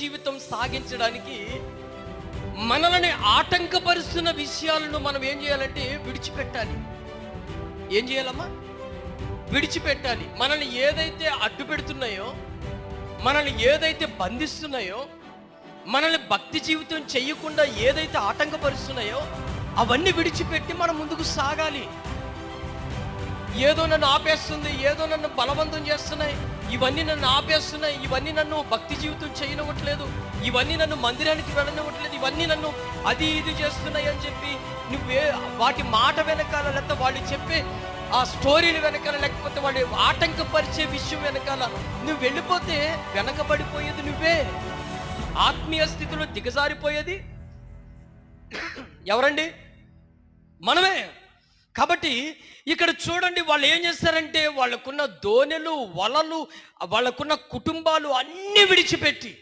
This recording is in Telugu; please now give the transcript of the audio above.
జీవితం సాగించడానికి మనల్ని ఆటంకపరుస్తున్న విషయాలను మనం ఏం చేయాలంటే విడిచిపెట్టాలి. ఏం చేయాలమ్మా? విడిచిపెట్టాలి. మనల్ని ఏదైతే అడ్డు పెడుతున్నాయో, మనల్ని ఏదైతే బంధిస్తున్నాయో, మనల్ని భక్తి జీవితం చేయకుండా ఏదైతే ఆటంకపరుస్తున్నాయో అవన్నీ విడిచిపెట్టి మనం ముందుకు సాగాలి. ఏదో నన్ను ఆపేస్తుంది, ఏదో నన్ను బలవంతం చేస్తున్నాయి, ఇవన్నీ నన్ను ఆపేస్తున్నాయి, ఇవన్నీ నన్ను భక్తి జీవితం చేయనివ్వట్లేదు, ఇవన్నీ నన్ను మందిరానికి వెళ్ళనివ్వట్లేదు, ఇవన్నీ నన్ను అది ఇది చేస్తున్నాయి అని చెప్పి నువ్వే వాటి మాట వెనకాల, లేకపోతే వాళ్ళు చెప్పే ఆ స్టోరీలు వెనకాల, లేకపోతే వాళ్ళు ఆటంకపరిచే విషయం వెనకాల నువ్వు వెళ్ళిపోతే వెనకబడిపోయేది నువ్వే. ఆత్మీయ స్థితిలో దిగజారిపోయేది ఎవరండి? మనమే. కాబట్టి ఇక్కడ చూడండి, వాళ్ళు ఏం చేస్తారంటే వాళ్ళకున్న దోణెలు, వలలు, వాళ్ళకున్న కుటుంబాలు అన్నీ విడిచిపెట్టి